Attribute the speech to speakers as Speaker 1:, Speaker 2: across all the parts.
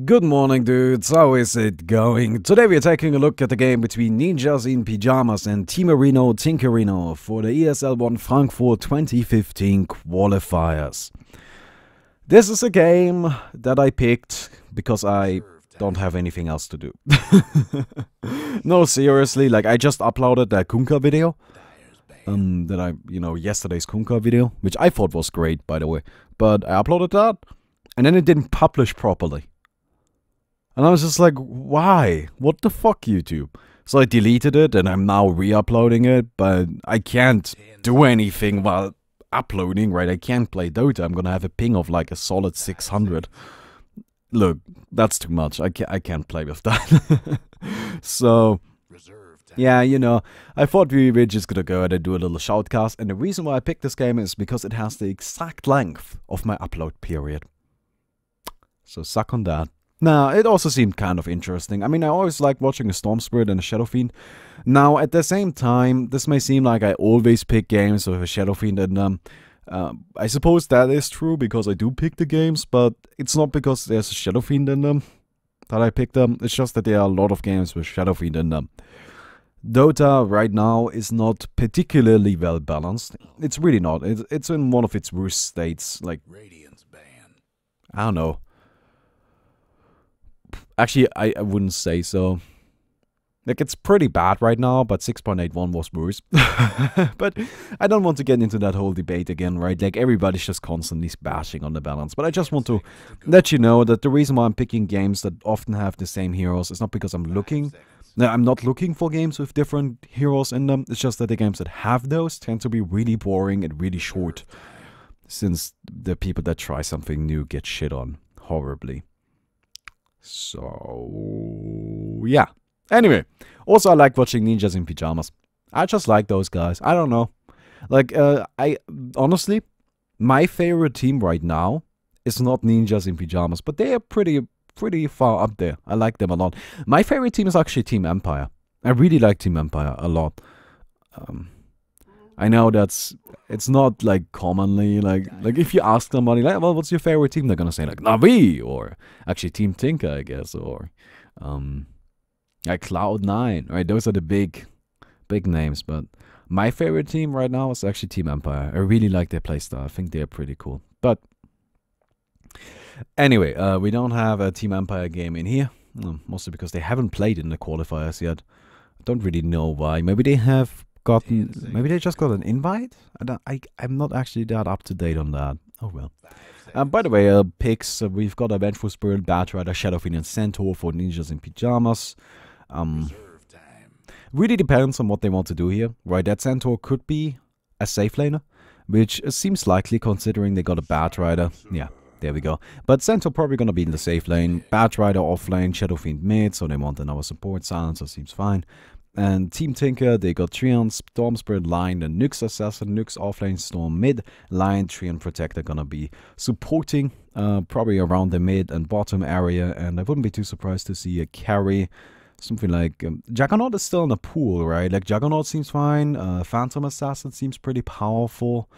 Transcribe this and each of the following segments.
Speaker 1: Good morning, dudes. How is it going? Today we are taking a look at the game between Ninjas in Pyjamas and Team Areno Tinkerino for the ESL ONE Frankfurt 2015 qualifiers. This is a game that I picked because I don't have anything else to do. No, seriously, like I just uploaded that Kunka video. Yesterday's Kunka video, which I thought was great, by the way. But I uploaded that, and then it didn't publish properly. And I was just like, why? What the fuck, YouTube? So I deleted it, and I'm now re-uploading it, but I can't do anything while uploading, right? I can't play Dota. I'm gonna have a ping of like a solid 600. Look, that's too much. I can't play with that. So, yeah, you know, I thought we were just gonna go ahead and do a little shoutcast, and the reason why I picked this game is because it has the exact length of my upload period. So suck on that. Now, it also seemed kind of interesting. I mean, I always like watching a Storm Spirit and a Shadow Fiend. Now, at the same time, this may seem like I always pick games with a Shadow Fiend, and I suppose that is true because I do pick the games, but it's not because there's a Shadow Fiend in them that I pick them. It's just that there are a lot of games with Shadow Fiend in them. Dota right now is not particularly well balanced. It's really not. It's in one of its worst states. Like, I don't know. Actually, I wouldn't say so. Like, it's pretty bad right now, but 6.81 was worse. But I don't want to get into that whole debate again, right? Like, everybody's just constantly bashing on the balance. But I just want to let you know that the reason why I'm picking games that often have the same heroes is not because I'm not looking for games with different heroes in them. It's just that the games that have those tend to be really boring and really short, since the people that try something new get shit on horribly. So, yeah. Anyway, also I like watching Ninjas in Pyjamas. I just like those guys. I don't know. Like, honestly, my favorite team right now is not Ninjas in Pyjamas, but they are pretty far up there. I like them a lot. My favorite team is actually Team Empire. I really like Team Empire a lot. I know it's not like commonly like if you ask somebody like, well, what's your favorite team? They're gonna say like Navi, or actually Team Tinker, I guess, or like Cloud9, right? Those are the big names. But my favorite team right now is actually Team Empire. I really like their playstyle. I think they're pretty cool. But anyway, we don't have a Team Empire game in here, mostly because they haven't played in the qualifiers yet. I don't really know why. Maybe they have maybe they just got an invite? I'm not actually that up to date on that. Oh well. By the way, picks, we've got a Vengeful Spirit, Batrider, Shadow Fiend, and Centaur for Ninjas in Pyjamas. Really depends on what they want to do here, right? That Centaur could be a safe laner, which seems likely considering they got a Batrider. Yeah, there we go. But Centaur probably gonna be in the safe lane, Batrider off lane, Shadow Fiend mid, so they want another support. Silencer seems fine. And Team Tinker, they got Treant, Storm Spirit, Lion, and Nyx Assassin, Nyx offlane, Storm mid, Lion, Treant Protector gonna be supporting probably around the mid and bottom area, and I wouldn't be too surprised to see a carry, something like Juggernaut is still in the pool, right? Like Juggernaut seems fine, Phantom Assassin seems pretty powerful.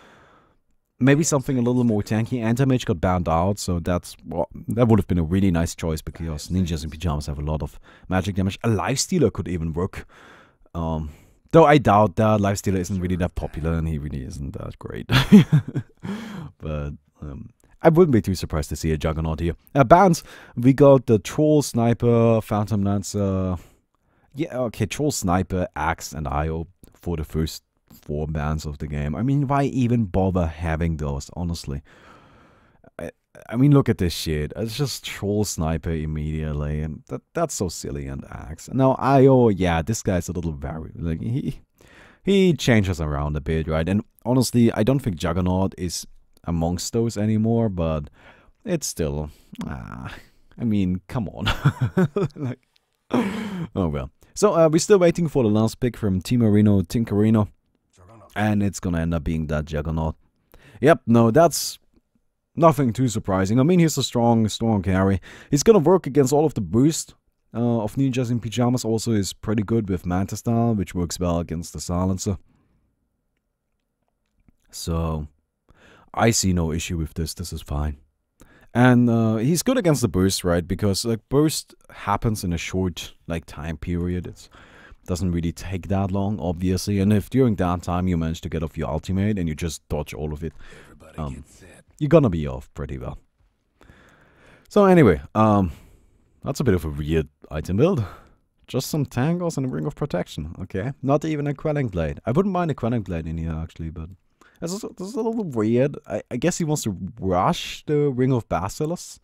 Speaker 1: Maybe something a little more tanky. Anti-Mage got banned out, so that would have been a really nice choice because Ninjas in Pyjamas have a lot of magic damage. A Lifestealer could even work. Though I doubt that. Lifestealer isn't really that popular and he really isn't that great. But I wouldn't be too surprised to see a Juggernaut here. Bans, we got the Troll, Sniper, Phantom Lancer. Yeah, okay, Troll, Sniper, Axe, and IO for the first 4 bans of the game. I mean, why even bother having those, honestly? I mean, look at this shit. It's just Troll, Sniper immediately, and that's so silly. And Axe. Now IO, yeah, this guy's a little very like he changes around a bit, right? And honestly, I don't think Juggernaut is amongst those anymore, but it's still, I mean, come on. Like, oh well. So we're still waiting for the last pick from Team Areno Tinkerino. And it's gonna end up being that Juggernaut. Yep, no, that's nothing too surprising. I mean, he's a strong carry. He's gonna work against all of the boost of Ninjas in Pyjamas. Also, is pretty good with Manta Style, which works well against the Silencer. So, I see no issue with this. This is fine. And he's good against the burst, right? Because like burst happens in a short like time period. It doesn't really take that long, obviously. And if during that time you manage to get off your ultimate and you just dodge all of it, you're gonna be off pretty well. So anyway, that's a bit of a weird item build. Just some tangles and a ring of protection. Okay, not even a quelling blade. I wouldn't mind a quelling blade in here actually, but this is a little weird. I guess he wants to rush the ring of basilisks.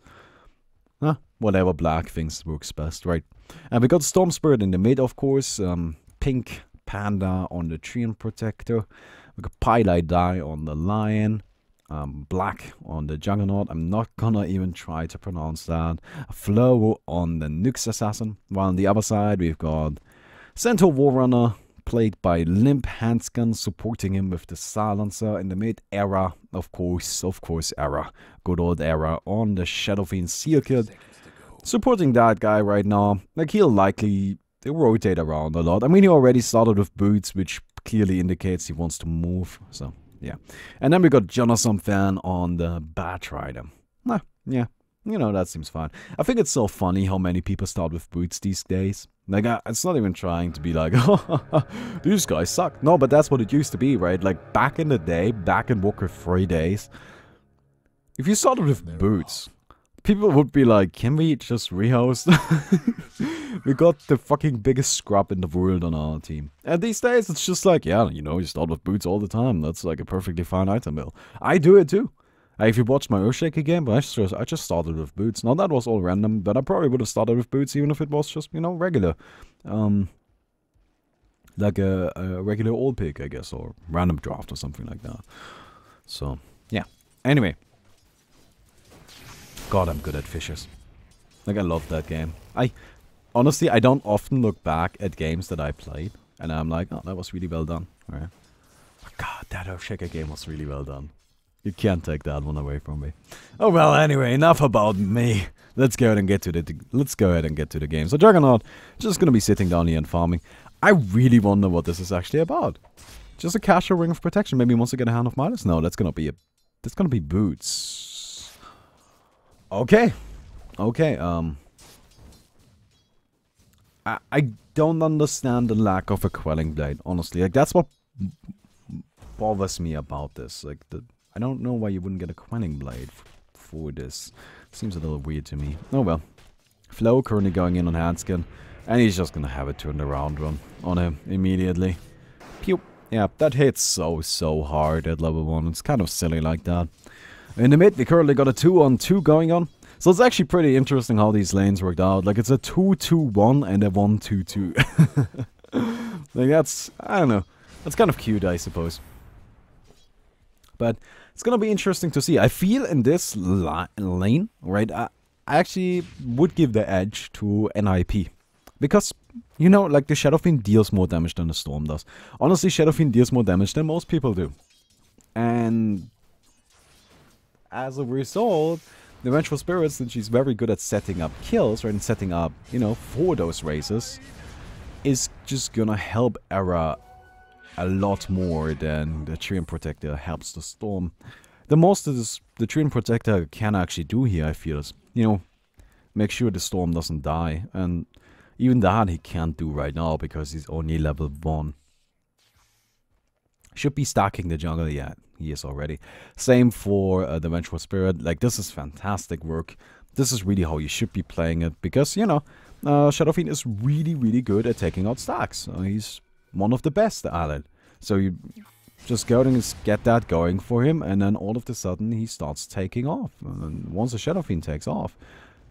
Speaker 1: Huh, whatever black thinks works best, right? And we got Storm Spirit in the mid, of course. Pink Panda on the Treant Protector. We got Pylite Die on the Lion. Black on the Juggernaut. I'm not gonna even try to pronounce that. Flow on the Nyx Assassin. While on the other side, we've got Centaur Warrunner, played by Limp Handscan, supporting him with the Silencer in the mid. Era, of course, Era. Good old Era on the Shadow Fiend Seal Kit. Supporting that guy right now. Like, he'll likely rotate around a lot. I mean, he already started with boots, which clearly indicates he wants to move, so yeah. And then we got Jonathan Fan on the Batrider. Yeah, you know, that seems fine. I think it's so funny how many people start with boots these days. Like, it's not even trying to be like, these guys suck. No, but that's what it used to be, right? Like, back in the day, back in Warcraft 3 days, if you started with boots, people would be like, can we just rehost? We got the fucking biggest scrub in the world on our team. And these days, it's just like, yeah, you know, you start with boots all the time. That's like a perfectly fine item build. I do it too. If you watched my Earthshaker game, but I just started with boots. Now, that was all random, but I probably would have started with boots even if it was just, you know, regular. Like a regular old pick, I guess, or random draft or something like that. So, yeah. Anyway. God, I'm good at fishes. Like, I love that game. Honestly, I don't often look back at games that I played, and I'm like, oh, that was really well done. Right? God, that Earthshaker game was really well done. You can't take that one away from me. Oh well, anyway, enough about me. Let's go ahead and get to the game. So Juggernaut, just gonna be sitting down here and farming. I really wonder what this is actually about. Just a casual ring of protection. Maybe he wants to get a Hand of Midas. No, that's gonna be boots. Okay. I don't understand the lack of a quelling blade, honestly. Like, that's what bothers me about this. Like, I don't know why you wouldn't get a quelling blade for this. Seems a little weird to me. Oh well. Flow currently going in on Handscan, and he's just gonna have it turned around on him immediately. Pew. Yeah, that hits so hard at level 1. It's kind of silly like that. In the mid, we currently got a 2-on-2 going on. So it's actually pretty interesting how these lanes worked out. Like, it's a 2-2-1 and a 1-2-2. Like, that's, I don't know. That's kind of cute, I suppose. But it's gonna be interesting to see. I feel in this lane, right, I actually would give the edge to NiP. Because, you know, like, the Shadow Fiend deals more damage than the Storm does. Honestly, Shadow Fiend deals more damage than most people do. And as a result, the Vengeful Spirit, since she's very good at setting up kills, right, and setting up, you know, for those races, is just gonna help Era a lot more than the Treant Protector helps the Storm. The most the Treant Protector can actually do here, I feel, is, you know, make sure the Storm doesn't die. And even that he can't do right now because he's only level 1. Should be stacking the jungle, yeah, he is already. Same for the Vengeful Spirit. Like, this is fantastic work. This is really how you should be playing it, because, you know, Shadow Fiend is really good at taking out stacks. He's one of the best at it. So you just go and get that going for him, and then all of a sudden he starts taking off. And once the Shadow Fiend takes off,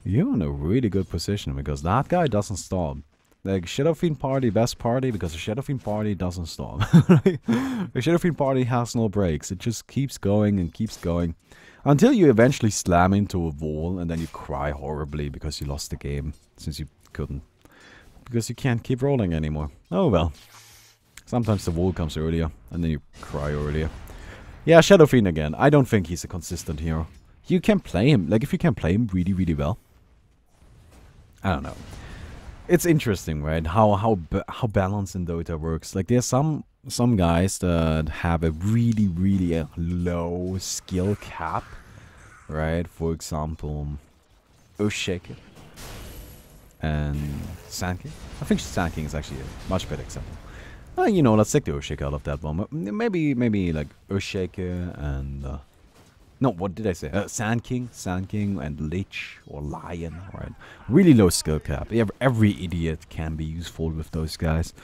Speaker 1: you're in a really good position, because that guy doesn't stop. Like, Shadow Fiend party, best party, because the Shadow Fiend party doesn't stop. The Shadow Fiend party has no breaks. It just keeps going and keeps going. Until you eventually slam into a wall, and then you cry horribly because you lost the game. Since you couldn't. Because you can't keep rolling anymore. Oh well. Sometimes the wall comes earlier, and then you cry earlier. Yeah, Shadow Fiend again. I don't think he's a consistent hero. You can play him. Like, if you can play him really well. I don't know. It's interesting, right? How balance in Dota works. Like, there's some guys that have a really low skill cap, right? For example, Earthshaker and Sand King. I think Sand King is actually a much better example. You know, let's take the Earthshaker out of that one. Maybe like Earthshaker and no, what did I say? Sand King and Lich or Lion, right? Really low skill cap. Every idiot can be useful with those guys.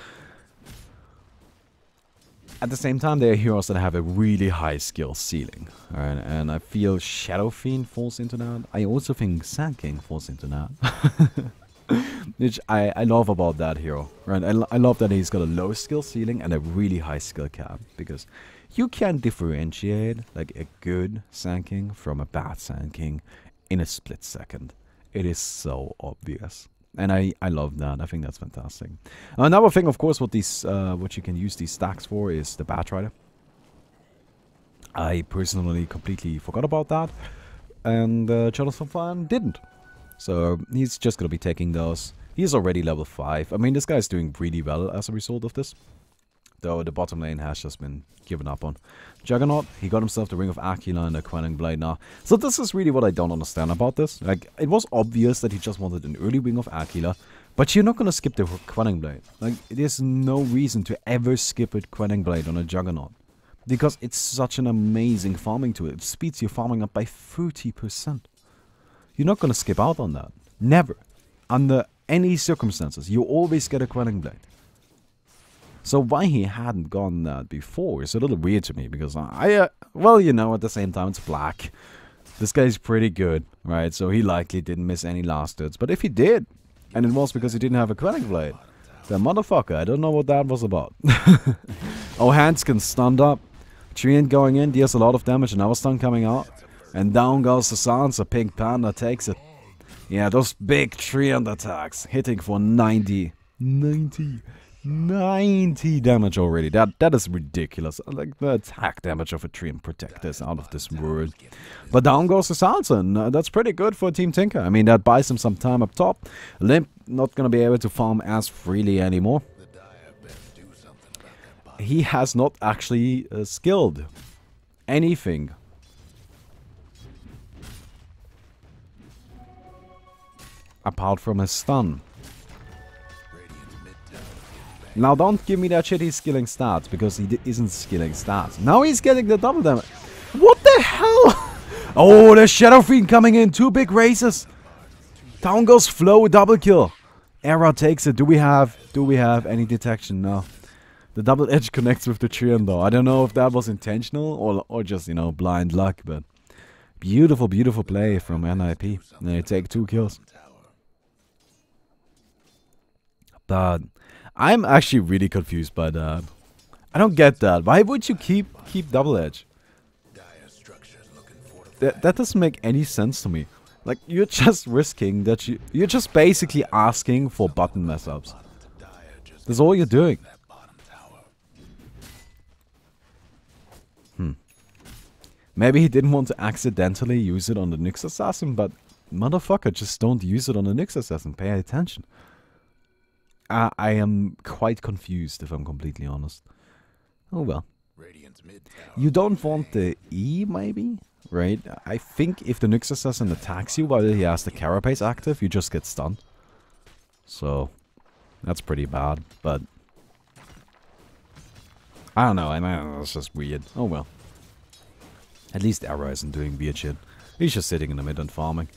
Speaker 1: At the same time, there are heroes that have a really high skill ceiling, right? And I feel Shadow Fiend falls into that. I also think Sand King falls into that. Which I love about that hero, right? I love that he's got a low skill ceiling and a really high skill cap, because you can differentiate like a good Sand King from a bad Sand King in a split second. It is so obvious. And I love that. I think that's fantastic. Another thing, of course, what you can use these stacks for is the Bat Rider. I personally completely forgot about that, and Jonathan Fan didn't. So he's just going to be taking those. He's already level 5. I mean, this guy's doing really well as a result of this. Though the bottom lane has just been given up on. Juggernaut, he got himself the Ring of Aquila and the Quelling Blade now. So this is really what I don't understand about this. Like, it was obvious that he just wanted an early Ring of Aquila, but you're not going to skip the Quelling Blade. Like, there's no reason to ever skip a Quelling Blade on a Juggernaut, because it's such an amazing farming tool. It speeds your farming up by 30%. You're not going to skip out on that. Never. Under any circumstances, you always get a Quelling Blade. So why he hadn't gone that before is a little weird to me, because well, you know, at the same time, it's black. This guy's pretty good, right? So he likely didn't miss any last hits. But if he did, and it was because he didn't have a Quelling Blade, then motherfucker, I don't know what that was about. Oh, Hanskin stunned up. Treant going in, deals a lot of damage, another stun coming out. And down goes the Sansa. Pink Panda takes it. Yeah, those big Treant attacks hitting for 90 damage already. That is ridiculous. Like, the attack damage of a Treant Protector is out of this world. But down goes the Sansa, and that's pretty good for Team Tinker. I mean, that buys him some time up top. Limp not gonna be able to farm as freely anymore. He has not actually skilled anything. Apart from his stun. Now don't give me that shit he's skilling stats, because he isn't skilling stats. Now he's getting the double damage. What the hell? Oh, the Shadow Fiend coming in. 2 big races. Down goes Flow, double kill. Era takes it. Do we have any detection? No. The double edge connects with the Treant though. I don't know if that was intentional or just, you know, blind luck, but beautiful, beautiful play from NiP. And they take 2 kills. But I'm actually really confused by that. I don't get that. Why would you keep double edge? That doesn't make any sense to me. Like, you're just risking that you're just basically asking for button mess ups. That's all you're doing. Maybe he didn't want to accidentally use it on the Nyx Assassin, but motherfucker, just don't use it on the Nyx Assassin. Pay attention. I am quite confused, if I'm completely honest. Oh well. You don't want the E, maybe? Right? I think if the Nyx Assassin attacks you while he has the Carapace active, you just get stunned. So, that's pretty bad, but I don't know, I mean, it's just weird. Oh well. At least Era isn't doing weird shit. He's just sitting in the mid and farming.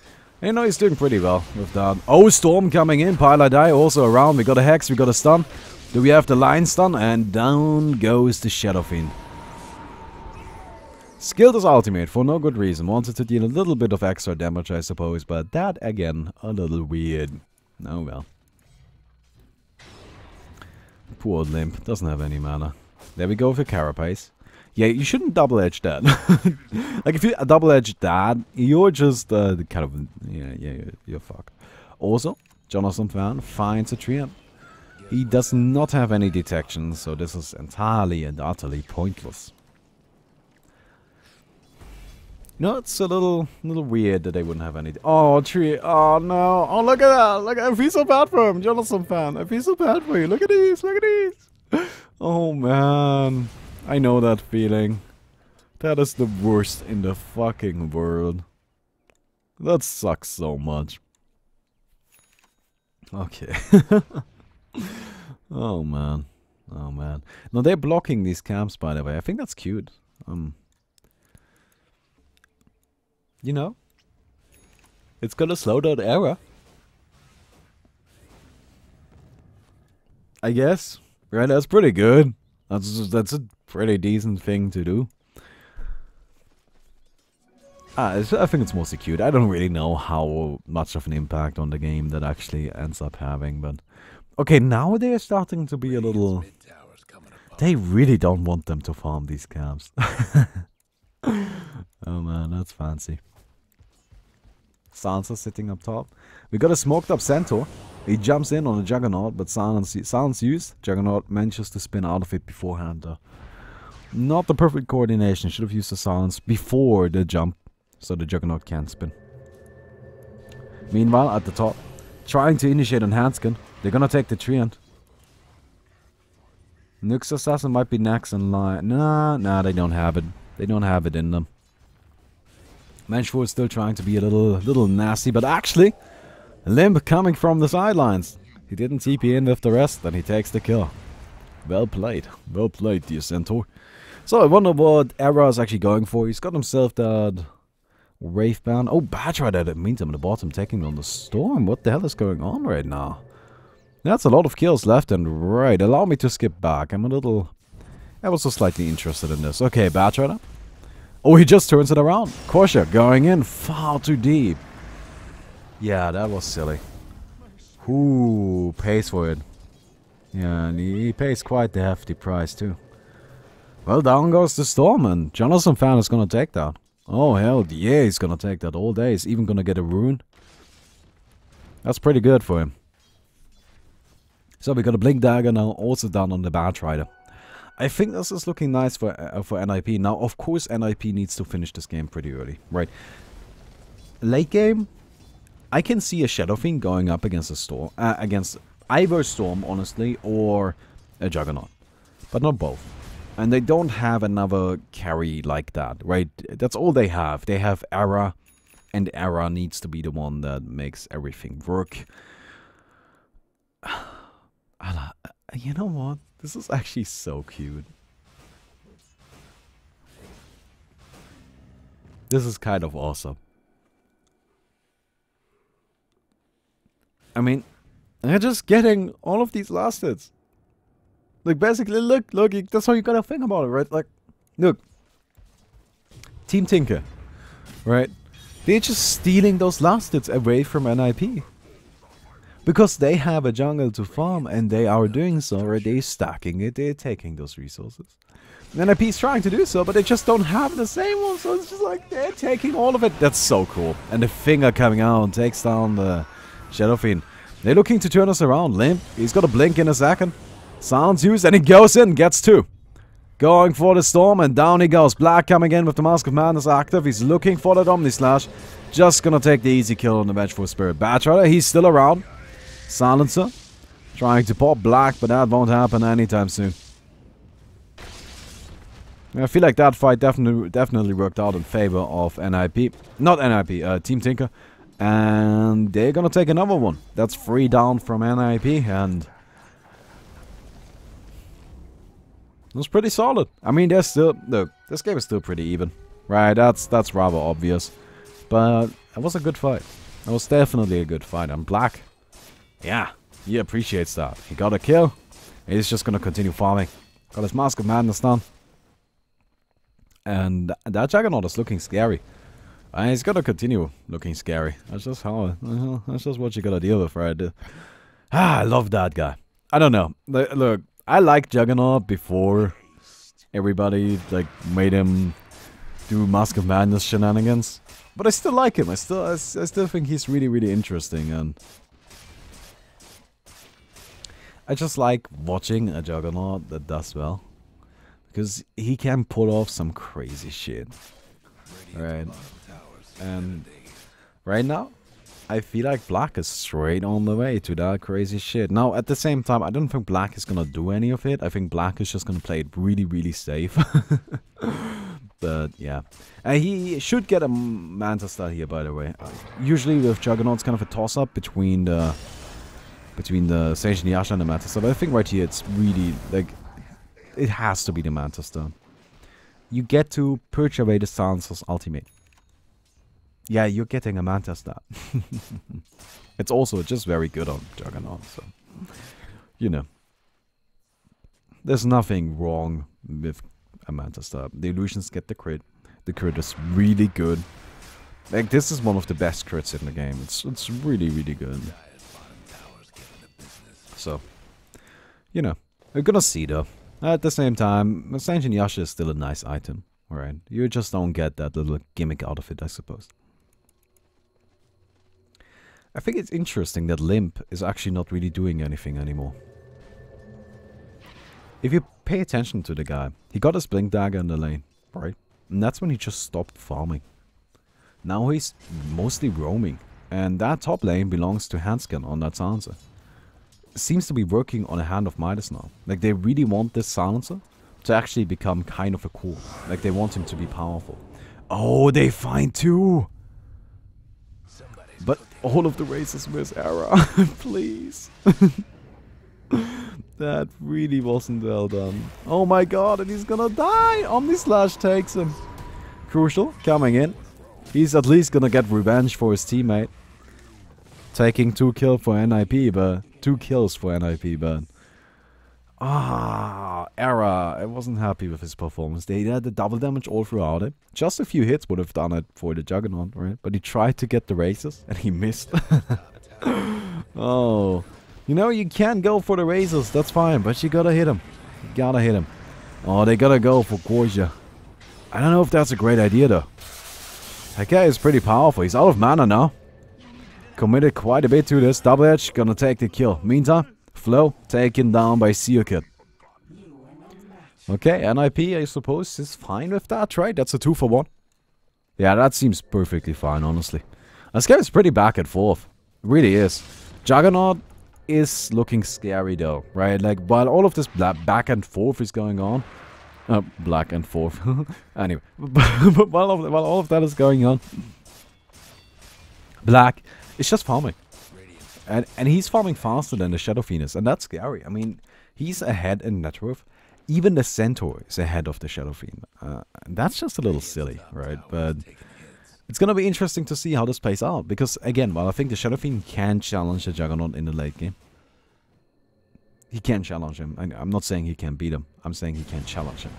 Speaker 1: You know, he's doing pretty well with that. Oh, Storm coming in. Pilot Die also around. We got a Hex, we got a stun. Do we have the Line stun? And down goes the Shadow Fiend. Skilled his ultimate for no good reason. Wanted to deal a little bit of extra damage, I suppose. But that, again, a little weird. Oh well. Poor old Limp. Doesn't have any mana. There we go with the Carapace. Yeah, you shouldn't double edge that. Like, if you double edge that, you're just kind of, you're fucked. Also, Jonathan Fan finds a Treant. He does not have any detection, so this is entirely and utterly pointless. You know, it's a little weird that they wouldn't have any. Oh, Tree. Oh no. Oh, look at that. Look, I feel so bad for him, Jonathan Fan. I feel so bad for you. Look at these. Look at these. Oh man. I know that feeling. That is the worst in the fucking world. That sucks so much. Okay. Oh man. Oh man. No, they're blocking these camps, by the way. I think that's cute. You know, it's gonna slow down era, I guess. Right, that's pretty good. That's a pretty decent thing to do. I think it's mostly cute. I don't really know how much of an impact on the game that actually ends up having, but... Okay, now they're starting to be a little... They really don't want them to farm these camps. Oh man, that's fancy. Sansa sitting up top. We got a smoked up Centaur. He jumps in on a Juggernaut, but silence used. Juggernaut manages to spin out of it beforehand. Not the perfect coordination. Should have used the silence before the jump, so the Juggernaut can't spin. Meanwhile, at the top, trying to initiate on Handskin. They're gonna take the Treant. Nyx Assassin might be next in line. Nah, they don't have it. They don't have it in them. Menschful is still trying to be a little nasty, but actually, Limp coming from the sidelines. He didn't TP in with the rest, and he takes the kill. Well played, dear Centaur. So I wonder what Era is actually going for. He's got himself that Wraithbound. Oh, Batrider, that means I'm at the bottom taking on the Storm. What the hell is going on right now? That's a lot of kills left and right. Allow me to skip back. I'm a little... I was so slightly interested in this. Okay, Batrider. Oh, he just turns it around. Korsha going in far too deep. Yeah, that was silly. Who pays for it? Yeah, and he pays quite the hefty price too. Well, down goes the Storm, and Jonathan Fan is gonna take that. Oh, hell yeah, he's gonna take that all day. He's even gonna get a rune. That's pretty good for him. So we got a Blink Dagger now, also down on the Batrider. I think this is looking nice for NiP. Now, of course, NiP needs to finish this game pretty early, right? Late game, I can see a Shadow Fiend going up against a Storm, against either Storm, honestly, or a Juggernaut, but not both. And they don't have another carry like that, right? That's all they have. They have Era, and Era needs to be the one that makes everything work. You know what? This is actually so cute. This is kind of awesome. I mean, they're just getting all of these last hits. Like, basically, look, that's how you gotta think about it, right? Like, look. Team Tinker, right? They're just stealing those last hits away from NiP. Because they have a jungle to farm, and they are doing so, right? They're stacking it, they're taking those resources. NiP is trying to do so, but they just don't have the same one, so it's just like, they're taking all of it. That's so cool. And the finger coming out takes down the Shadow Fiend. They're looking to turn us around. Limp, he's got a blink in a second. Sounds used, and he goes in, gets two. Going for the Storm, and down he goes. Black coming in with the Mask of Madness active. He's looking for the Omni Slash. Just gonna take the easy kill on the Vengeful Spirit. Batrider, he's still around. Silencer, trying to pop Black, but that won't happen anytime soon. I feel like that fight definitely worked out in favor of NiP. Not NiP, Team Tinker. And they're gonna take another one. That's 3 down from NiP, and... It's pretty solid. I mean, there's still... Look, this game is still pretty even. Right, that's rather obvious. But it was a good fight. It was definitely a good fight. And Black... Yeah, he appreciates that. He got a kill. He's just gonna continue farming. Got his Mask of Madness done. And that Juggernaut is looking scary. And he's gonna continue looking scary. That's just how... that's just what you gotta deal with, right? I love that guy. I don't know. Look, I liked Juggernaut before everybody like made him do Mask of Madness shenanigans. But I still like him. I still think he's really interesting, and... I just like watching a Juggernaut that does well. Because he can pull off some crazy shit. Right. And right now, I feel like Black is straight on the way to that crazy shit. Now, at the same time, I don't think Black is gonna do any of it. I think Black is just gonna play it really safe. But yeah. He should get a Manta Star here, by the way. Usually with Juggernaut, it's kind of a toss-up between the Sage Inuyasha and the Manta Star. But I think right here, it's really, like, it has to be the Manta Star. You get to purge away the Silencer's ultimate. Yeah, you're getting a Manta Star. It's also just very good on Juggernaut, so, you know. There's nothing wrong with a Manta Star. The illusions get the crit. The crit is really good. Like, this is one of the best crits in the game. It's really, really good. So, you know, we're gonna see though. At the same time, Sage Inuyasha is still a nice item. Alright, you just don't get that little gimmick out of it, I suppose. I think it's interesting that Limp is actually not really doing anything anymore. If you pay attention to the guy, he got his Blink Dagger in the lane, right? And that's when he just stopped farming. Now he's mostly roaming, and that top lane belongs to Handscan on that Silencer. Seems to be working on a Hand of Midas now. Like, they really want this Silencer to actually become kind of a core. Like, they want him to be powerful. Oh, they find two! But all of the races with Era. Please. That really wasn't well done. Oh my god, and he's gonna die! Omnislash takes him. Crucial, coming in. He's at least gonna get revenge for his teammate. Taking 2 kills for NiP, but... 2 kills for NiP, but... Era. I wasn't happy with his performance. They had the double damage all throughout it. Just a few hits would have done it for the Juggernaut, right? But he tried to get the races, and he missed. Oh... You know, you can go for the razors, that's fine, but you gotta hit him. You gotta hit him. Oh, they gotta go for Gorgia. I don't know if that's a great idea, though. That guy is pretty powerful. He's out of mana now. Committed quite a bit to this. Double Edge, gonna take the kill. Meantime, Flo taken down by Seokid. Okay, NiP, I suppose, is fine with that, right? That's a 2-for-1. Yeah, that seems perfectly fine, honestly. This guy is pretty back and forth. It really is. Juggernaut is looking scary though, right? Like, while all of this back and forth is going on, black and forth. Anyway, but while all of that is going on, Black is just farming, and he's farming faster than the Shadow Fiend, and that's scary. I mean, he's ahead in net worth. Even the Centaur is ahead of the Shadow Fiend. That's just a little silly, right? But it's gonna be interesting to see how this plays out, because again, while I think the Shadow Fiend can challenge the Juggernaut in the late game, he can challenge him. I'm not saying he can beat him. I'm saying he can challenge him.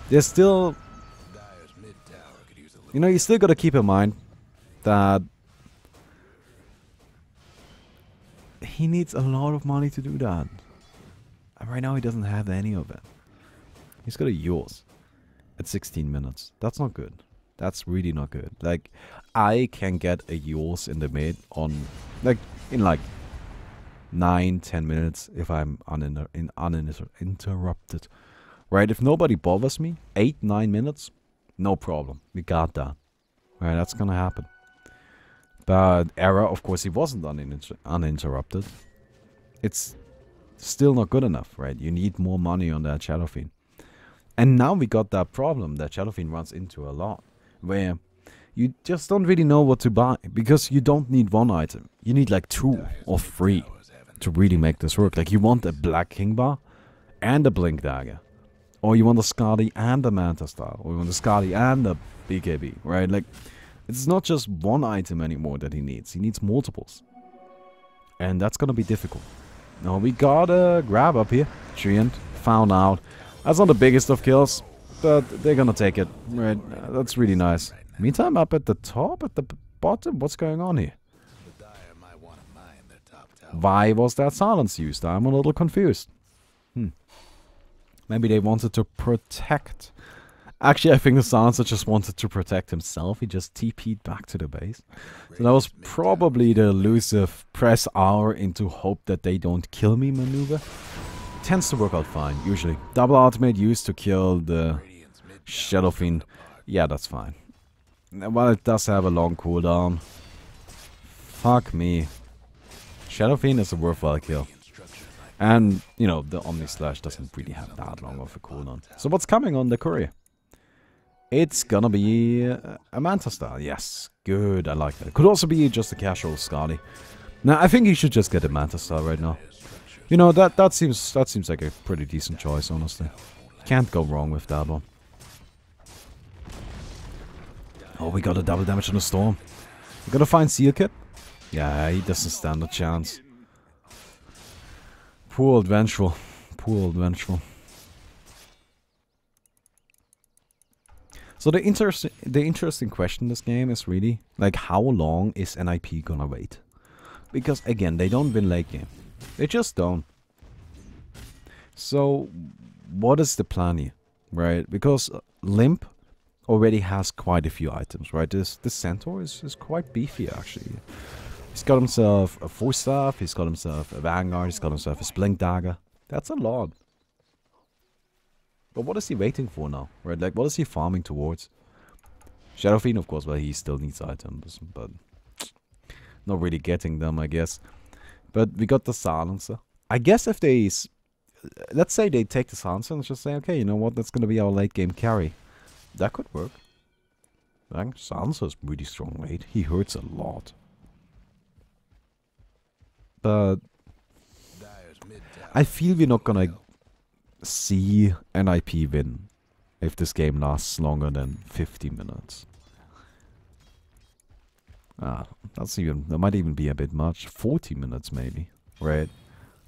Speaker 1: There's still, you know, you still gotta keep in mind that he needs a lot of money to do that. And right now he doesn't have any of it. He's got a yours at 16 minutes. That's not good. That's really not good. Like, I can get a yours in the mid on, like, in like 9-10 minutes if I'm uninterrupted. Right? If nobody bothers me, 8-9 minutes, no problem. We got that. Right? That's gonna happen. But Era, of course, he wasn't uninterrupted. It's still not good enough, right? You need more money on that Shadow Fiend. And now we got that problem that Shadow Fiend runs into a lot, where you just don't really know what to buy, because you don't need one item. You need like 2 or 3 to really make this work. Like, you want a Black King Bar and a Blink Dagger. Or you want a Skadi and a Manta Star. Or you want a Skadi and a BKB, right? Like, it's not just one item anymore that he needs. He needs multiples. And that's gonna be difficult. Now, we got a grab up here. Treant found out. That's not the biggest of kills, but they're gonna take it. Right, that's really nice. Meantime, up at the top, at the bottom, what's going on here? Why was that silence used? I'm a little confused. Maybe they wanted to protect. Actually, I think the silencer just wanted to protect himself. He just TP'd back to the base. So that was probably the elusive press R into hope that they don't kill me maneuver. Tends to work out fine, usually. Double ultimate used to kill the Shadow Fiend. Yeah, that's fine. Well, it does have a long cooldown. Fuck me. Shadow Fiend is a worthwhile kill. And, you know, the Omni Slash doesn't really have that long of a cooldown. So what's coming on the courier? It's gonna be a Manta Star. Yes, good, I like that. It could also be just a casual Scotty. Now, I think he should just get a Manta Star right now. You know, that seems like a pretty decent choice, honestly. Can't go wrong with that one. Oh, we got a double damage on the Storm. We gotta find Seal Kit. Yeah, he doesn't stand a chance. Poor old Vengeful. Poor old Vengeful. So the interesting question in this game is really, like, how long is NiP gonna wait? Because, again, they don't win late game. They just don't. So, what is the plan here, right? Because Limp already has quite a few items, right? This Centaur is quite beefy, actually. He's got himself a Force Staff, he's got himself a Vanguard, he's got himself a Splink Dagger. That's a lot. But what is he waiting for now, right? Like, what is he farming towards? Shadow Fiend, of course, well, he still needs items, but not really getting them, I guess. But we got the Silencer. I guess if they... Let's say they take the Silencer and just say, okay, you know what, that's gonna be our late game carry. That could work. Like, Silencer's really strong late. He hurts a lot. But I feel we're not gonna see NiP win if this game lasts longer than 50 minutes. That might even be a bit much. 40 minutes maybe, right?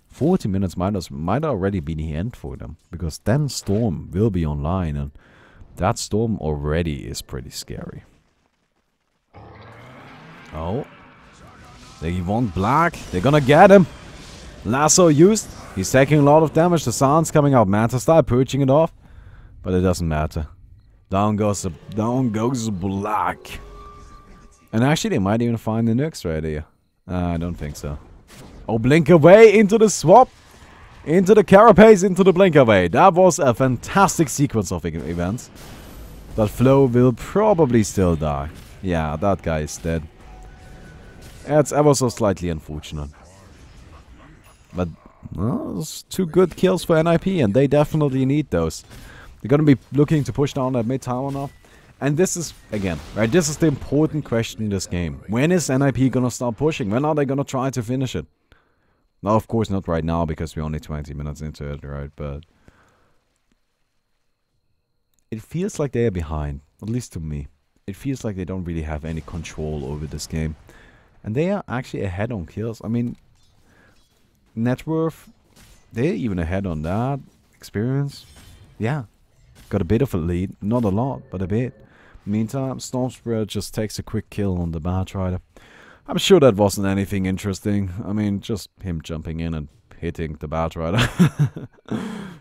Speaker 1: 40 minutes might already be the end for them, because then Storm will be online, and that Storm already is pretty scary. Oh, they want black. They're gonna get him. Lasso used. He's taking a lot of damage. The Sun's coming out. Manta Star purging it off, but it doesn't matter. Down goes black. And actually, they might even find the nukes right here. I don't think so. Oh, blink away into the swap. Into the carapace, into the blink away. That was a fantastic sequence of events. But Flo will probably still die. Yeah, that guy is dead. It's ever so slightly unfortunate. But, well, it's 2 good kills for NiP, and they definitely need those. They're gonna be looking to push down that mid tower now. And this is, again, right, this is the important question in this game. When is NiP gonna start pushing? When are they gonna try to finish it? Now, of course, not right now, because we're only 20 minutes into it, right? But it feels like they are behind, at least to me. It feels like they don't really have any control over this game. And they are actually ahead on kills. I mean, net worth, they're even ahead on that. Experience, yeah. Got a bit of a lead. Not a lot, but a bit. Meantime, Storm Spirit just takes a quick kill on the Batrider. I'm sure that wasn't anything interesting. I mean, just him jumping in and hitting the Batrider.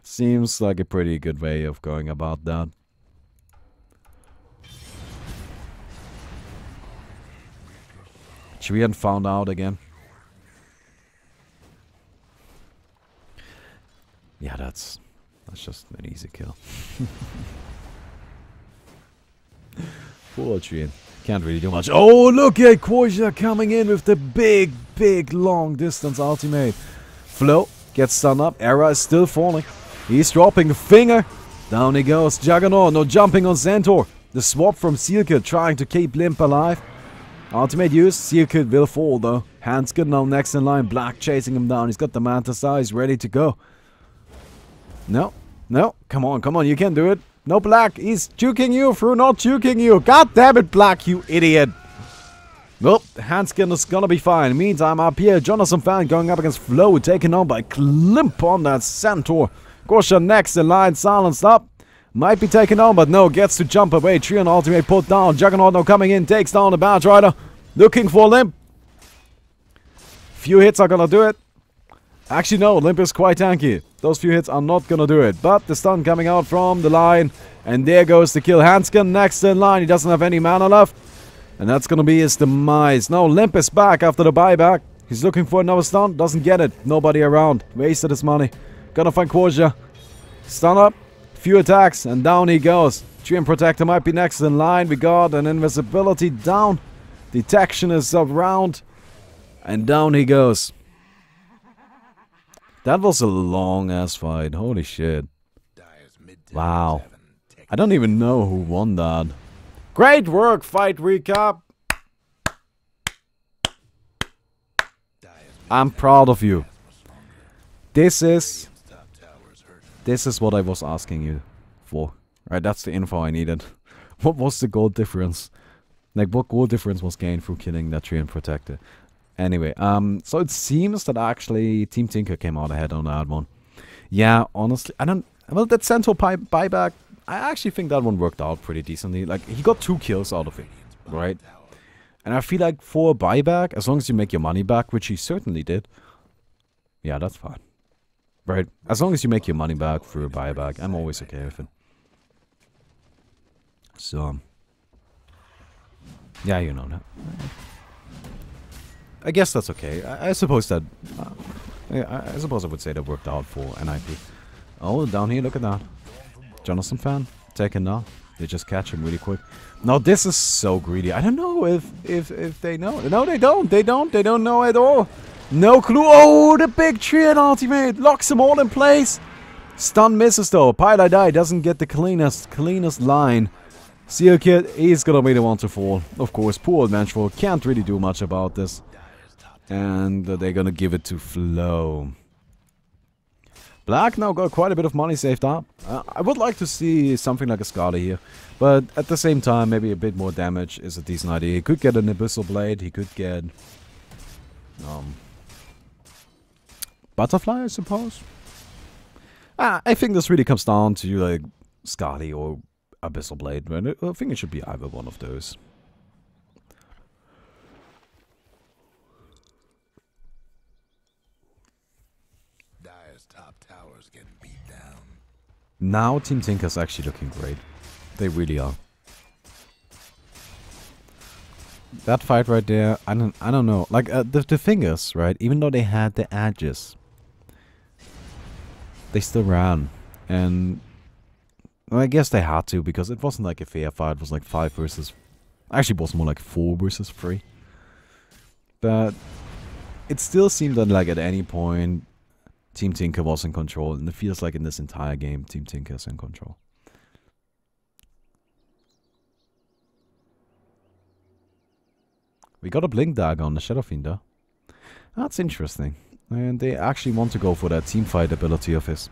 Speaker 1: Seems like a pretty good way of going about that. Trian found out again. Yeah, that's just an easy kill. Poor Trian. Can't really do much. Oh, look at Quasha coming in with the big, long distance ultimate. Flo gets stunned up. Era is still falling. He's dropping a finger. Down he goes. Juggernaut, no jumping on Centaur. The swap from Sealkid trying to keep Limp alive. Ultimate use. Sealkid will fall though. Hanskin now next in line. Black chasing him down. He's got the Manta Star. He's ready to go. No. Come on. You can do it. No, Black. He's juking you through not juking you. God damn it, Black, you idiot. Well, Hanskin is gonna be fine. Meantime, up here, Jonathan Fan going up against Flo. Taken on by Klimp on that Centaur. Gosha next in line. Silenced up. Might be taken on, but no. Gets to jump away. Trian ultimate put down. Juggernaut now coming in. Takes down the Batrider. Looking for Limp. Few hits are gonna do it. Actually, no. Limp is quite tanky. Those few hits are not gonna do it. But the stun coming out from the line. And there goes the kill. Hanskin next in line. He doesn't have any mana left. And that's gonna be his demise. Now Limp is back after the buyback. He's looking for another stun. Doesn't get it. Nobody around. Wasted his money. Gonna find Quasha. Stun up. Few attacks. And down he goes. Treant Protector might be next in line. We got an invisibility down. Detection is around. And down he goes. That was a long-ass fight. Holy shit. Wow. I don't even know who won that. Great work, fight recap. I'm proud of you. This is what I was asking you for. Right, that's the info I needed. What was the goal difference? Like, what goal difference was gained through killing that Treant Protector? Anyway, so it seems that actually Team Tinker came out ahead on that one. Yeah, honestly, I don't... Well, that Centaur buyback, I actually think that one worked out pretty decently. Like, he got 2 kills out of it, right? And I feel like for a buyback, as long as you make your money back, which he certainly did, yeah, that's fine. Right? As long as you make your money back through a buyback, I'm always okay with it. So, yeah, you know that. I guess that's okay. I suppose that... I suppose I would say that worked out for NiP. Oh, down here, look at that. Jonathan fan, taken now. They just catch him really quick. Now, this is so greedy. I don't know if they know. No, they don't. They don't know at all. No clue. Oh, the big Treant ultimate. Locks them all in place. Stun misses, though. Pilot Die doesn't get the cleanest line. Seal Kid, he's gonna be the one to fall. Of course, poor old Vengeful can't really do much about this. And they're gonna give it to Flo. Black now got quite a bit of money saved up. I would like to see something like a Scarlet here. But at the same time, maybe a bit more damage is a decent idea. He could get an Abyssal Blade. He could get... Butterfly, I suppose? I think this really comes down to like Scarlet or Abyssal Blade. Right? I think it should be either one of those.
Speaker 2: Top towers getting beat down.
Speaker 1: Now Team Tinker's actually looking great. They really are. That fight right there, I don't know. Like the thing is, right? Even though they had the edges, they still ran, and well, I guess they had to because it wasn't like a fair fight. It was like 5 versus. Actually, it was more like 4 versus 3. But it still seemed that like at any point, Team Tinker was in control, and it feels like in this entire game, Team Tinker is in control. We got a Blink Dagger on the Shadow Fiend though. That's interesting. And they actually want to go for that team fight ability of his.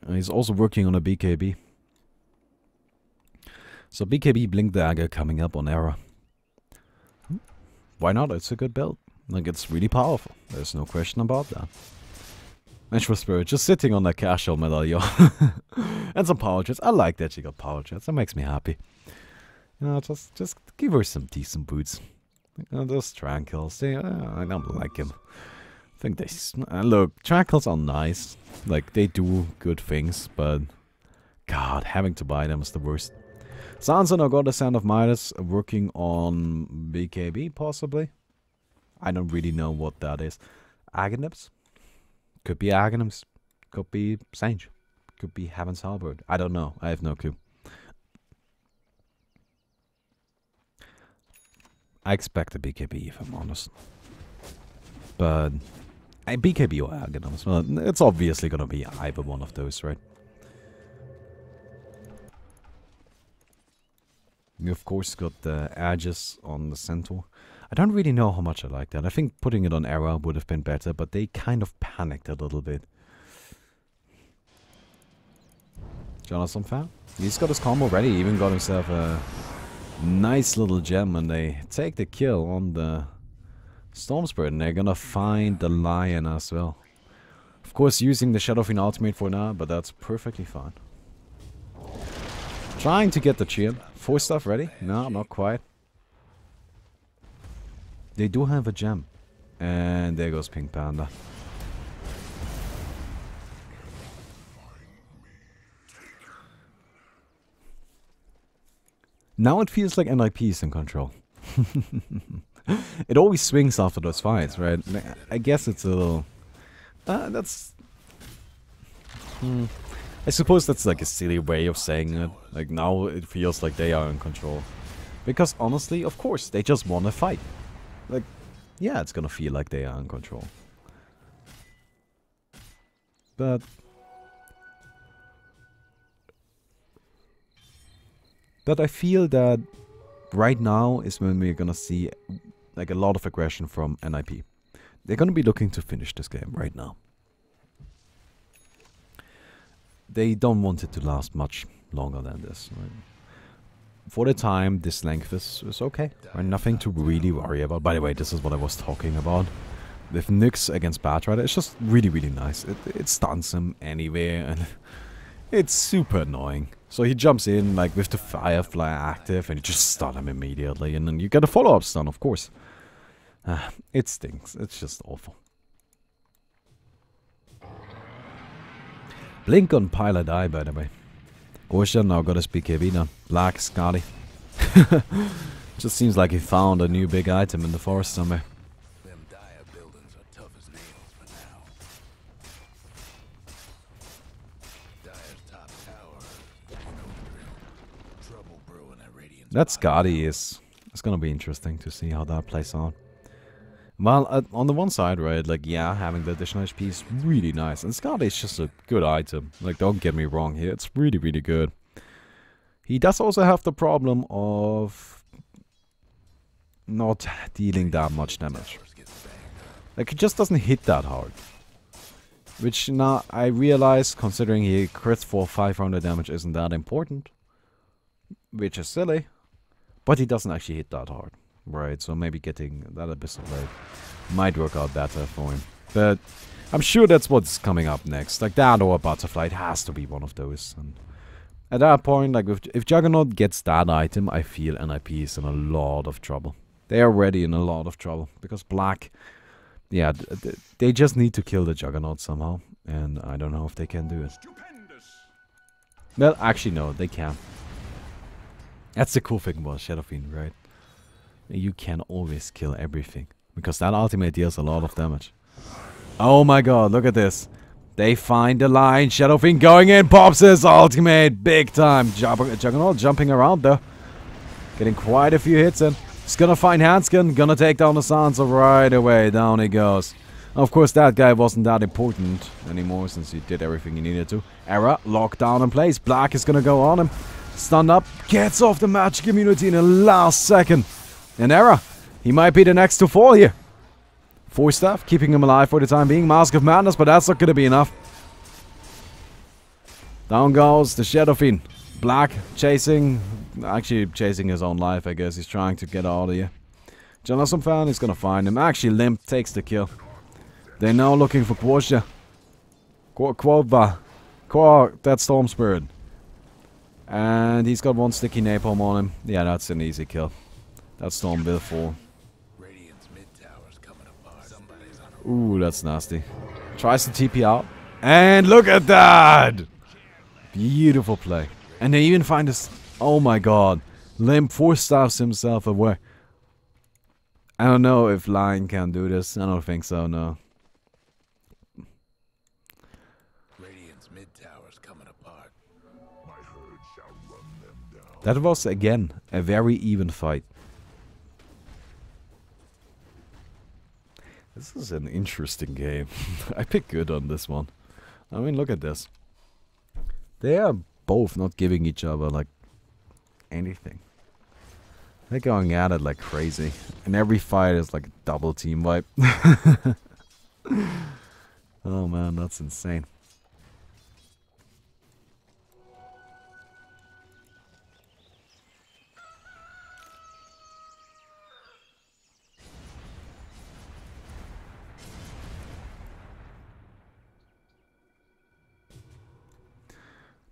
Speaker 1: And he's also working on a BKB. So BKB Blink Dagger coming up on Era. Why not? It's a good build. Like, it's really powerful. There's no question about that. Vengeful Spirit just sitting on that casual medallion. And some power jets. I like that she got power jets. That makes me happy. You know, just give her some decent boots. You know, those Tranquils, they, I don't like them. I think they... look, Tranquils are nice. Like, they do good things, but... God, having to buy them is the worst. Sansa now got the Sand of Midas, working on BKB, possibly. I don't really know what that is. Aghanims? Could be Aghanims. Could be Sage. Could be Heaven's Halberd. I don't know. I have no clue. I expect a BKB, if I'm honest. But... a BKB or Aghanims. Well, it's obviously gonna be either one of those, right? We of course got the edges on the Centaur. I don't really know how much I like that. I think putting it on Era would have been better, but they kind of panicked a little bit. Jonathan fan? He's got his combo ready. He even got himself a nice little gem, and they take the kill on the Storm Spirit, and they're gonna find the Lion as well. Of course, using the Shadow Fiend ultimate for now, but that's perfectly fine. Trying to get the shield. 4 stuff ready? No, not quite. They do have a gem. And there goes Pink Panda. Now it feels like NiP is in control. It always swings after those fights, right? I guess it's a little... that's... I suppose that's like a silly way of saying it. Like, now it feels like they are in control. Because honestly, of course, they just want to fight. Like, yeah, it's gonna feel like they are in control. but I feel that right now is when we're gonna see like a lot of aggression from NiP. They're gonna be looking to finish this game right now. They don't want it to last much longer than this. Right? For the time, this length is okay. Right? Nothing to really worry about. By the way, this is what I was talking about. With Nyx against Batrider, it's just really, really nice. It stuns him anywhere, and it's super annoying. So he jumps in like with the Firefly active, and you just stun him immediately, and then you get a follow-up stun, of course. It stinks. It's just awful. Blink on Pilot Eye, by the way. Gosha now got his BKB now. Black Scotty. Just seems like he found a new big item in the forest somewhere.
Speaker 2: Them dire buildings are tough as nails for now. Dire's top tower, you know the drill. Trouble brewing at Radiant's
Speaker 1: That Scotty is... It's gonna be interesting to see how that plays out. Well, on the one side, right, like, yeah, having the additional HP is really nice. And Scotty is just a good item. Like, don't get me wrong here. It's really, really good. He does also have the problem of not dealing that much damage. Like, he just doesn't hit that hard. Which, now, I realize, considering he crits for 500 damage isn't that important. Which is silly. But he doesn't actually hit that hard. Right, so maybe getting that Abyssal Blade might work out better for him. But I'm sure that's what's coming up next. Like that or a Butterfly, it has to be one of those. And at that point, like if Juggernaut gets that item, I feel NiP is in a lot of trouble. They are already in a lot of trouble. Because Black, yeah, they just need to kill the Juggernaut somehow. And I don't know if they can do it. Well, actually no, they can. That's the cool thing about Shadow Fiend, right? You can always kill everything. Because that ultimate deals a lot of damage. Oh my god, look at this. They find the line. Shadow Fiend going in. Pops his ultimate. Big time. Juggernaut jumping around though. Getting quite a few hits in. He's gonna find Hanskin. Gonna take down the Sansa right away. Down he goes. Of course, that guy wasn't that important anymore since he did everything he needed to. Era locked down in place. Black is gonna go on him. Stunned up. Gets off the magic immunity in the last second. And Era, he might be the next to fall here. 4 staff, keeping him alive for the time being. Mask of Madness, but that's not going to be enough. Down goes the Shadow Fiend. Black chasing, actually chasing his own life, I guess. He's trying to get out of here. Jonathan fan is going to find him. Actually, Limp takes the kill. They're now looking for Quosha. Quodba. That Storm Spirit. And he's got 1 sticky napalm on him. Yeah, that's an easy kill. That Storm will fall. Ooh, that's nasty. Tries to TP out. And look at that! Beautiful play. And they even find this... Oh my god. Limp 4-staffs himself away. I don't know if Lion can do this. I don't think so, no.
Speaker 2: Radiant's mid tower's coming apart. My herd shall run them down.
Speaker 1: That was, again, a very even fight. This is an interesting game. I picked good on this one. I mean, look at this. They are both not giving each other, like, anything. They're going at it like crazy. And every fight is like a double team wipe. Oh man, that's insane.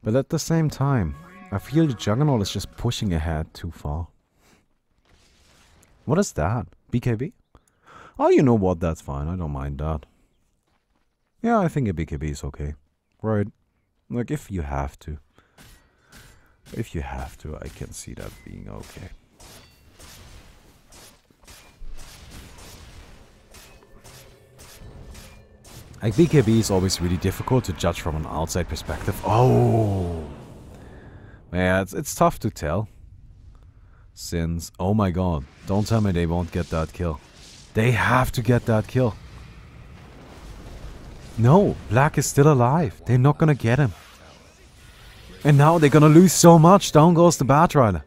Speaker 1: But at the same time, I feel the Juggernaut is just pushing ahead too far. What is that? BKB? Oh, you know what? That's fine. I don't mind that. Yeah, I think a BKB is okay. Right? Like, if you have to. If you have to, I can see that being okay. Like, BKB is always really difficult to judge from an outside perspective. Oh! Yeah, it's tough to tell. Since, oh my god, don't tell me they won't get that kill. They have to get that kill. No, Black is still alive. They're not gonna get him. And now they're gonna lose so much. Down goes the Batrider.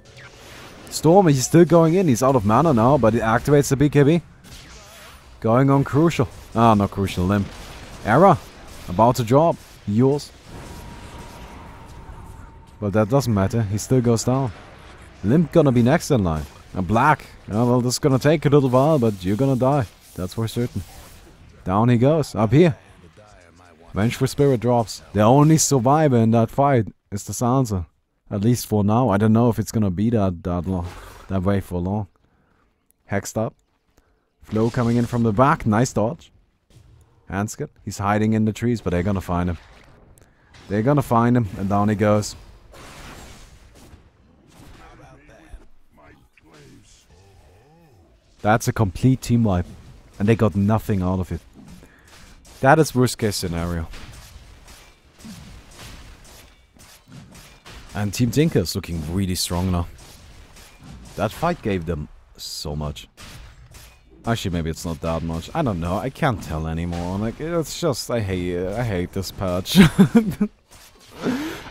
Speaker 1: Storm, he's still going in. He's out of mana now, but it activates the BKB. Going on Crucial. Ah, not Crucial, Limp. Era, about to drop. Yours. But that doesn't matter. He still goes down. Limp gonna be next in line. And Black. Well, this is gonna take a little while, but you're gonna die. That's for certain. Down he goes. Up here. Vengeful Spirit drops. The only survivor in that fight is the Sansa. At least for now. I don't know if it's gonna be that way for long. Hexed up. Flow coming in from the back. Nice dodge. Handskip. He's hiding in the trees, but they're gonna find him. They're gonna find him, and down he goes. That's a complete team wipe. And they got nothing out of it. That is worst case scenario. And Team Tinker is looking really strong now. That fight gave them so much. Actually, maybe it's not that much. I don't know. I can't tell anymore. Like, it's just I hate this patch.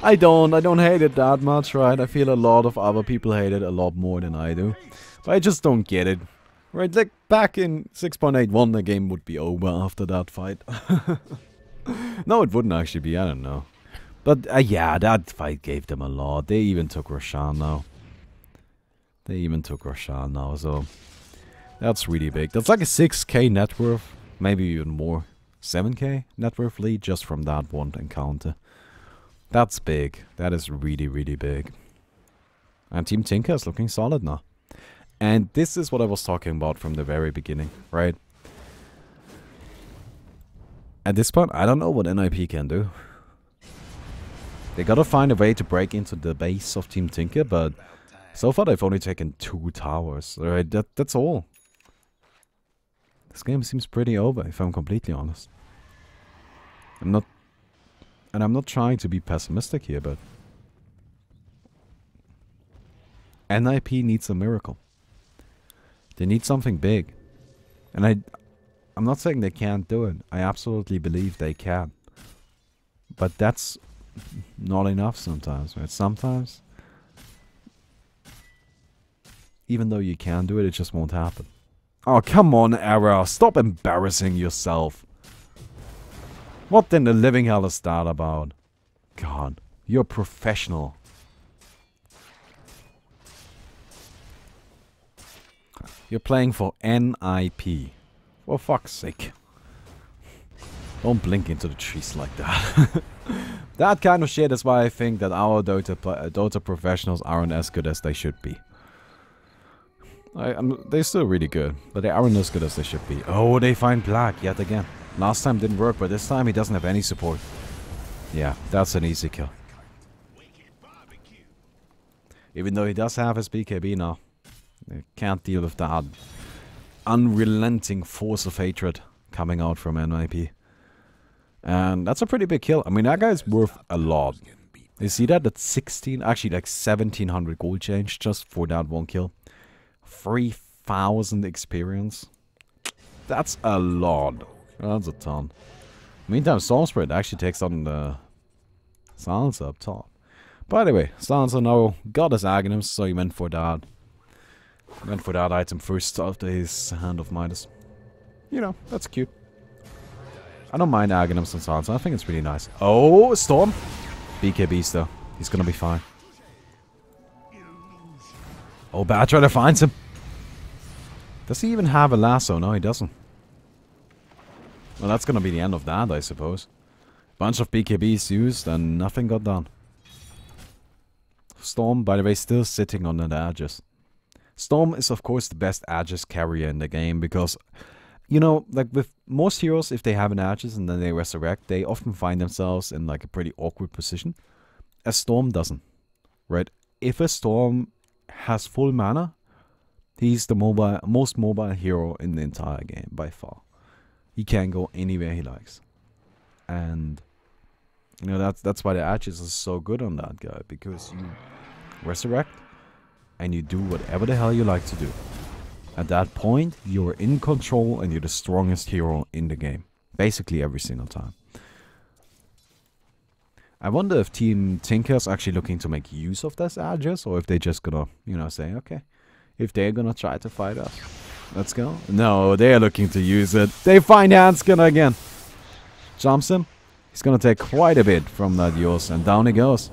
Speaker 1: I don't hate it that much, right? I feel a lot of other people hate it a lot more than I do. But I just don't get it. Right, like back in 6.81 the game would be over after that fight. No, it wouldn't actually be, I don't know. But yeah, that fight gave them a lot. They even took Roshan now. So that's really big. That's like a 6k net worth, maybe even more. 7k net worth lead just from that one encounter. That's big. That is really, really big. And Team Tinker is looking solid now. And this is what I was talking about from the very beginning, right? At this point, I don't know what NiP can do. They gotta find a way to break into the base of Team Tinker, but so far they've only taken 2 towers, right? That's all. This game seems pretty over, if I'm completely honest. I'm not trying to be pessimistic here, but NiP needs a miracle. They need something big. And I'm not saying they can't do it. I absolutely believe they can. But that's not enough sometimes, right? Sometimes, even though you can do it, it just won't happen. Oh, come on, Era. Stop embarrassing yourself. What in the living hell is that about? God, you're a professional. You're playing for NiP. For fuck's sake. Don't blink into the trees like that. That kind of shit is why I think that our Dota professionals aren't as good as they should be. They're still really good, but they aren't as good as they should be. Oh, they find Black yet again. Last time didn't work, but this time he doesn't have any support. Yeah, that's an easy kill. Even though he does have his BKB now. They can't deal with that unrelenting force of hatred coming out from NiP. And that's a pretty big kill. I mean, that guy's worth a lot. You see that? That's 16, actually like 1700 gold change just for that one kill. 3000 experience. That's a lot. That's a ton. Meantime, Storm Spirit actually takes on the Sansa up top. By the way, Sansa now got his Aghanims, so he went for that. Went for that item first after his Hand of Midas. You know, that's cute. I don't mind Aghanims and Sansa. I think it's really nice. Oh, Storm. BKBs though. He's gonna be fine. Oh, Batrider finds him. Does he even have a lasso? No, he doesn't. Well, that's gonna be the end of that, I suppose. Bunch of BKBs used and nothing got done. Storm, by the way, still sitting on the edges. Storm is, of course, the best Aegis carrier in the game because, you know, like with most heroes, if they have an Aegis and then they resurrect, they often find themselves in like a pretty awkward position. A Storm doesn't, right? If a Storm has full mana, he's the most mobile hero in the entire game by far. He can go anywhere he likes, and you know that's why the Aegis is so good on that guy, because you resurrect and you do whatever the hell you like to do. At that point, you're in control and you're the strongest hero in the game, basically every single time. I wonder if Team Tinker's actually looking to make use of this edges, or if they're just gonna, you know, say, okay, if they're gonna try to fight us, let's go. No, they're looking to use it. They find Hanskin again. Jumps him. He's gonna take quite a bit from that yours, and down he goes.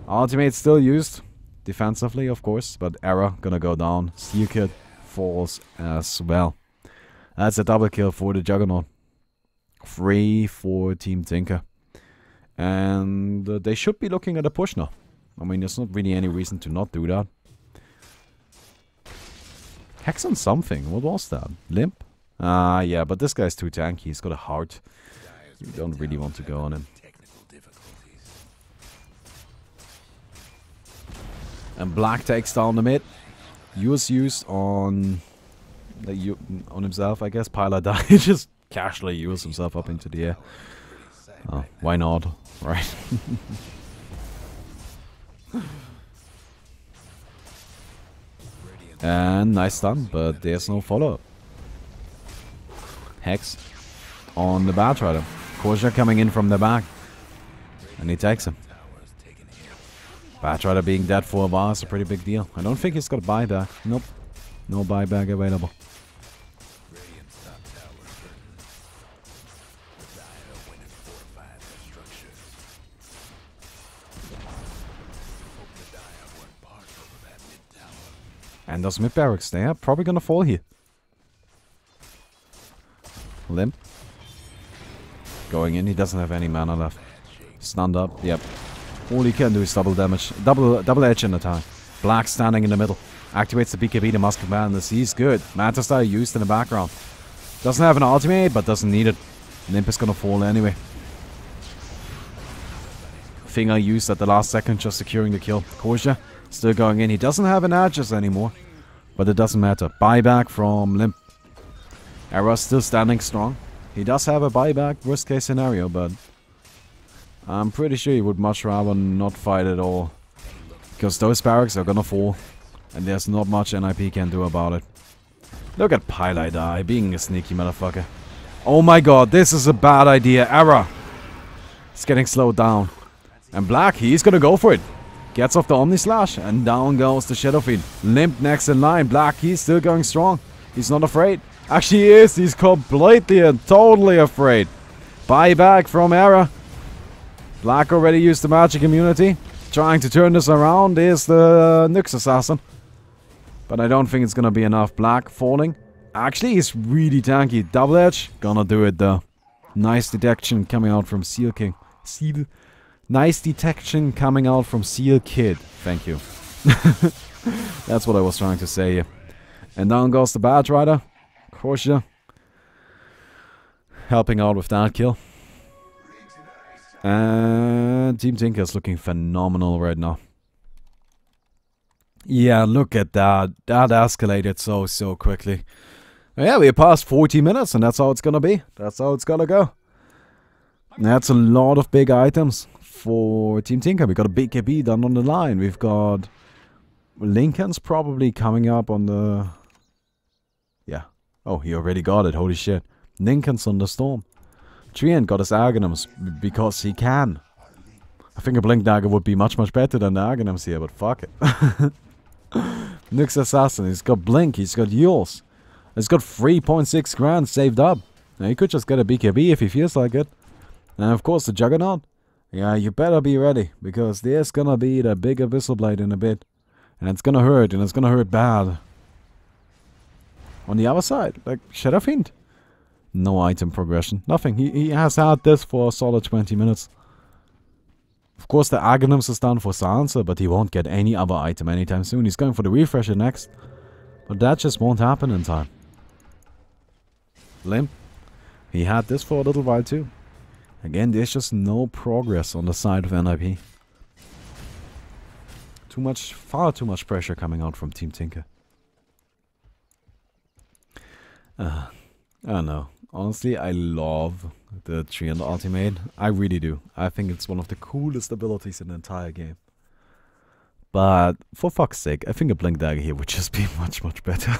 Speaker 1: Ultimate still used. Defensively, of course, but Error gonna go down. Steel Kid falls as well. That's a double kill for the Juggernaut. 3 for Team Tinker. And they should be looking at a push now. I mean, there's not really any reason to not do that. Hex on something. What was that? Limp? Yeah, but this guy's too tanky. He's got a heart. You don't really want to go on him. And Black takes down the mid. Use used on himself, I guess. Pilot died. Just casually use himself up into the air. Oh, why not? Right. And nice stun, but there's no follow-up. Hex on the Batrider. Korja coming in from the back. And he takes him. Batrider being dead for a while is a pretty big deal. I don't think he's got a buyback. Nope. No buyback available. And those mid barracks, they are probably gonna fall here. Limp. Going in, he doesn't have any mana left. Stunned up, yep. All he can do is double damage. Double edge in the time. Black standing in the middle. Activates the BKB, the Musket Madness. He's good. Manta Star used in the background. Doesn't have an ultimate, but doesn't need it. NiP is gonna fall anyway. Finger used at the last second, just securing the kill. Korja still going in. He doesn't have an Aegis anymore. But it doesn't matter. Buyback from Limp. Era's still standing strong. He does have a buyback, worst case scenario, but I'm pretty sure he would much rather not fight at all. Because those barracks are gonna fall. And there's not much NiP can do about it. Look at Pilot die, being a sneaky motherfucker. Oh my god, this is a bad idea. Era. It's getting slowed down. And Black, he's gonna go for it. Gets off the Omni Slash, and down goes the Shadow Fiend. Limp next in line. Black, he's still going strong. He's not afraid. Actually, he is. He's completely and totally afraid. Buyback from Era. Black already used the magic immunity. Trying to turn this around is the Nyx Assassin. But I don't think it's gonna be enough. Black falling. Actually, he's really tanky. Double edge. Gonna do it though. Nice detection coming out from Seal King. Nice detection coming out from Seal Kid. Thank you. That's what I was trying to say here. And down goes the Batrider. Korja. Helping out with that kill. And Team Tinker is looking phenomenal right now. Yeah, look at that. That escalated so quickly. Yeah, we're past 40 minutes and that's how it's gonna be. That's how it's gonna go. That's a lot of big items for Team Tinker. We got a big KB done on the line. We've got Lincoln's probably coming up on the... Yeah. Oh, he already got it. Holy shit. Lincoln's on the storm. Treant got his Aghanims because he can. I think a Blink Dagger would be much better than the Aghanims here, but fuck it. Nyx Assassin, he's got Blink, he's got Yules. He's got 3.6 grand saved up. Now he could just get a BKB if he feels like it. And of course the Juggernaut. Yeah, you better be ready, because there's gonna be the big Abyssal Blade in a bit. And it's gonna hurt, and it's gonna hurt bad. On the other side, like Shadow Fiend. No item progression. Nothing. He has had this for a solid 20 minutes. Of course, the Aghanims is done for Silencer, but he won't get any other item anytime soon. He's going for the Refresher next. But that just won't happen in time. Limp. He had this for a little while too. Again, there's just no progress on the side of NiP. Far too much pressure coming out from Team Tinker. I don't know. Honestly, I love the Treant ultimate. I really do. I think it's one of the coolest abilities in the entire game. But for fuck's sake, I think a Blink Dagger here would just be much better.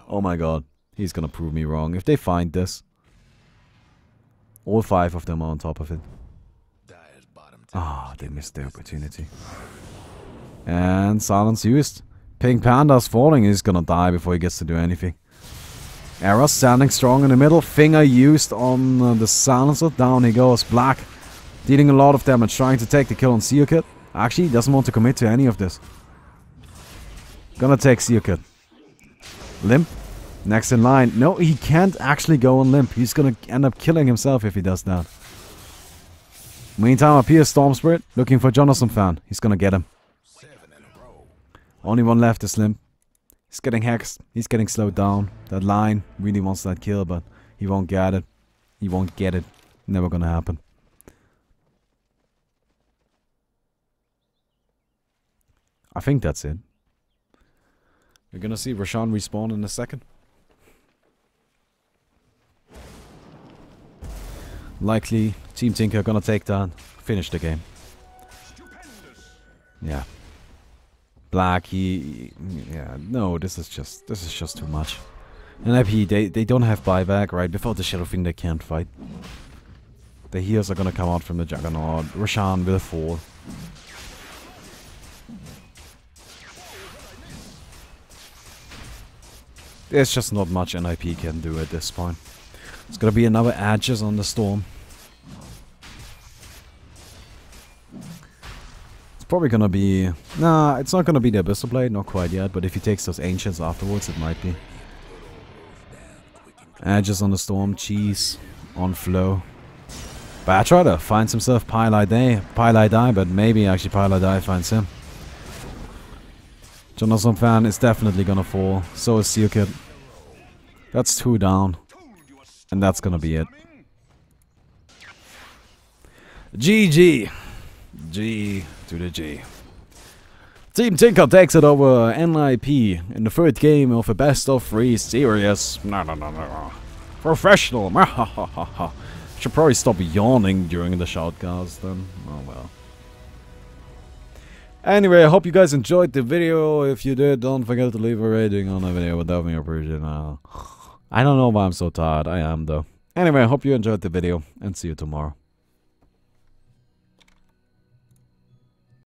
Speaker 1: Oh my god. He's gonna prove me wrong. If they find this, all 5 of them are on top of it. Ah, they missed the opportunity. And silence used. Pink Panda's falling. He's gonna die before he gets to do anything. Era standing strong in the middle. Finger used on the silencer. Down he goes. Black dealing a lot of damage. Trying to take the kill on Seokid. Actually, he doesn't want to commit to any of this. Gonna take Seokid. Limp. Next in line. No, he can't actually go on Limp. He's gonna end up killing himself if he does that. Meantime, up here, Storm Spirit. Looking for Jonathan Fan. He's gonna get him. Only one left is Limp. He's getting hexed. He's getting slowed down. That line really wants that kill, but he won't get it. He won't get it. Never gonna happen. I think that's it. We're gonna see Roshan respawn in a second. Likely Team Tinker gonna take that. Finish the game. Yeah. Black, yeah, no, this is just too much. And NiP, they don't have buyback, right? Before the Shadow thing, they can't fight. The heals are gonna come out from the Juggernaut. Roshan will fall. There's just not much NiP can do at this point. It's gonna be another Aegis on the Storm. Probably gonna be... Nah, it's not gonna be the Abyssal Blade, not quite yet, but if he takes those Ancients afterwards, it might be. Edges on the Storm, Cheese on Flow. Batrider finds himself Pile Die, but maybe actually Pile Die finds him. Jonathan Fan is definitely gonna fall, so is Seokid. That's 2 down, and that's gonna be it. GG! G to the G. Team Tinker takes it over NiP in the third game of a best-of-3 series. No. Professional. Should probably stop yawning during the shoutcast then. Oh well. Anyway, I hope you guys enjoyed the video. If you did, don't forget to leave a rating on the video. Would definitely appreciate it. I don't know why I'm so tired. I am though. Anyway, I hope you enjoyed the video and see you tomorrow.